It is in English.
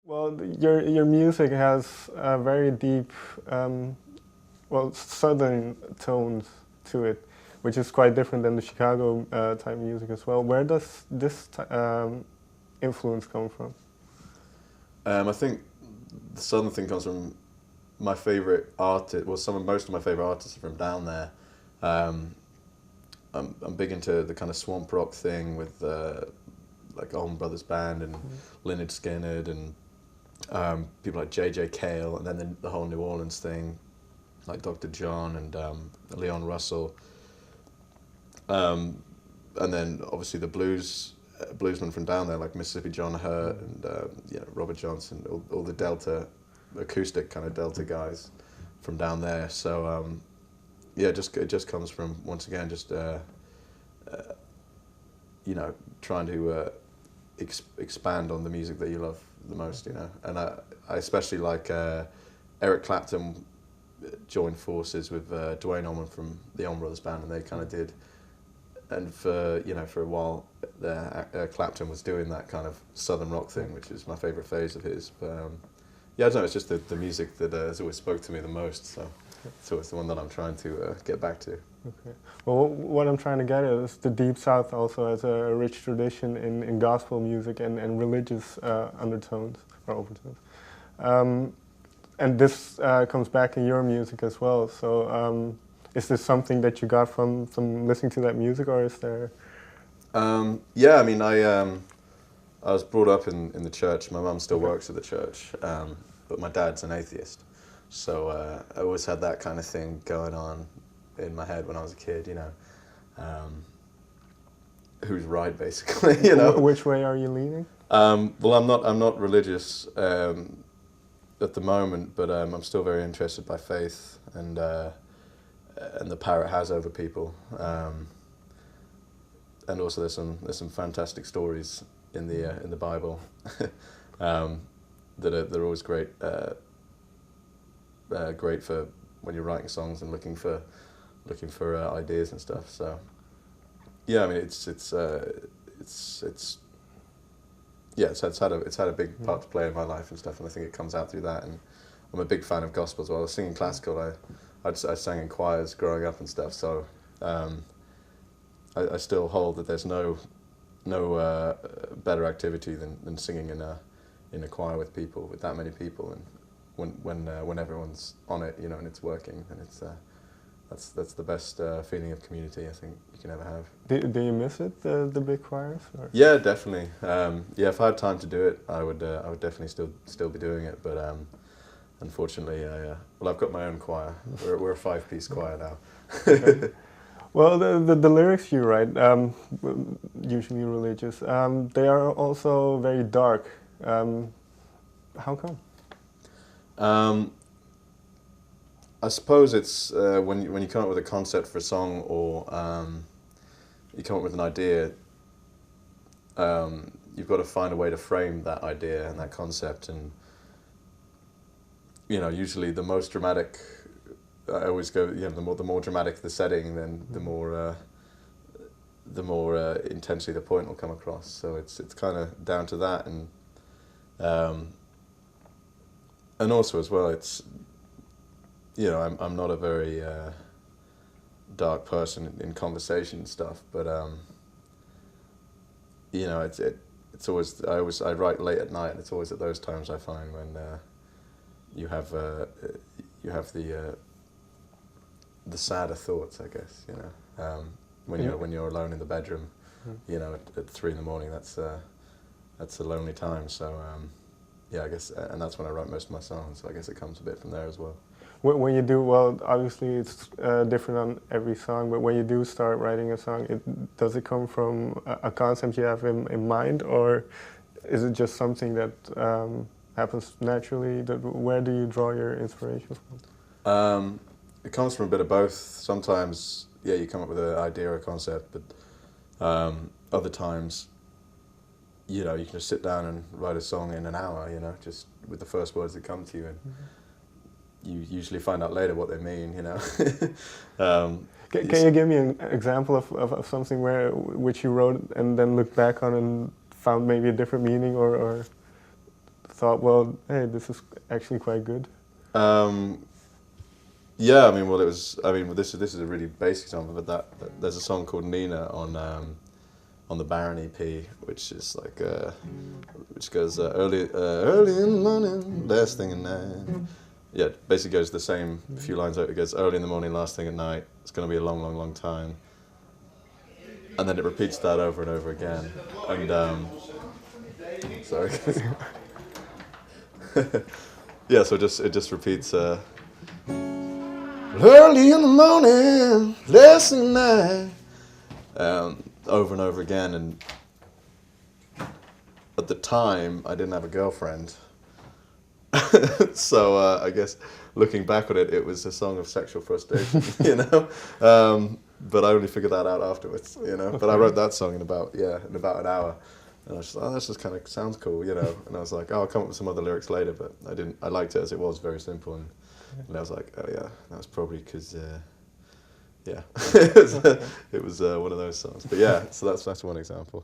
Well, your music has a very deep, southern tones to it, which is quite different than the Chicago type music as well. Where does this influence come from? I think the southern thing comes from my favorite artist. Well, most of my favorite artists are from down there. Um, I'm big into the kind of swamp rock thing with like Allman Brothers Band and Lynyrd Skynyrd and people like J.J. Cale, and then the whole New Orleans thing, like Dr. John and Leon Russell, and then obviously the bluesmen from down there like Mississippi John Hurt and Robert Johnson, all the Delta acoustic kind of Delta guys from down there. So it just comes from, once again, just trying to expand on the music that you love the most, and I especially like Eric Clapton joined forces with Duane Allman from the Allman Brothers Band, and they kind of did, and for a while Clapton was doing that kind of southern rock thing, which is my favorite phase of his. But I don't know, it's just the music that has always spoke to me the most, so it's the one that I'm trying to get back to. Okay. Well, what I'm trying to get at is the Deep South also has a rich tradition in gospel music and religious undertones or overtones. And this comes back in your music as well. So is this something that you got from listening to that music, or is there... I mean, I was brought up in the church. My mum still works at the church, but my dad's an atheist. So I always had that kind of thing going on in my head when I was a kid, who's right, basically, Which way are you leaning? Well, I'm not religious at the moment, but I'm still very interested by faith and the power it has over people. And also there's some fantastic stories in the Bible that are always great for when you're writing songs and looking for ideas and stuff. So I mean it's had a big part to play in my life and stuff, and I think it comes out through that. And I'm a big fan of gospel as well. I was singing classical. I sang in choirs growing up and stuff. So I still hold that there's no better activity than singing in a choir with that many people, and when everyone's on it, and it's working, and it's that's the best feeling of community I think you can ever have. Do you miss it, the big choirs? Or? Yeah, definitely. If I had time to do it, I would definitely still be doing it. But unfortunately, I've got my own choir. We're a 5-piece choir now. Okay. Well, the lyrics you write, usually religious, they are also very dark. How come? I suppose it's when you come up with a concept for a song, or you come up with an idea, you've got to find a way to frame that idea and that concept. And usually the most dramatic, I always go, the more dramatic the setting, then the more intensely the point will come across. So it's kind of down to that, and also as well, it's I'm not a very dark person in conversation and stuff, but it's always I write late at night, and it's always at those times I find when you have the sadder thoughts, I guess, when you're alone in the bedroom, at 3 a.m, that's a lonely time. So I guess, and that's when I write most of my songs. So I guess it comes a bit from there as well. When you do, well, obviously it's different on every song, but when you do start writing a song, does it come from a concept you have in mind, or is it just something that happens naturally? Where do you draw your inspiration from? It comes from a bit of both. Sometimes, you come up with an idea or a concept, but other times, you can just sit down and write a song in an hour, just with the first words that come to you, and you usually find out later what they mean, Can you give me an example of something which you wrote and then looked back on and found maybe a different meaning, or thought, well, hey, this is actually quite good? Yeah, I mean, well, it was. I mean, this is a really basic example, but there's a song called Nina on the Baron EP, which is like which goes early in the morning, last thing at night. Yeah, it basically goes the same few lines out. It goes early in the morning, last thing at night. It's going to be a long, long, long time, and then it repeats that over and over again. And sorry. Yeah, so it just repeats. Early in the morning, last thing at night, over and over again. And at the time, I didn't have a girlfriend, so I guess looking back on it, it was a song of sexual frustration, you know. But I only figured that out afterwards, you know. But I wrote that song in about an hour, and I was just like, oh, that just kind of sounds cool, you know. And I was like, oh, I'll come up with some other lyrics later, but I didn't. I liked it as it was, very simple, and I was like, oh yeah, that was probably because. Yeah, it was one of those songs. But yeah, so that's one example.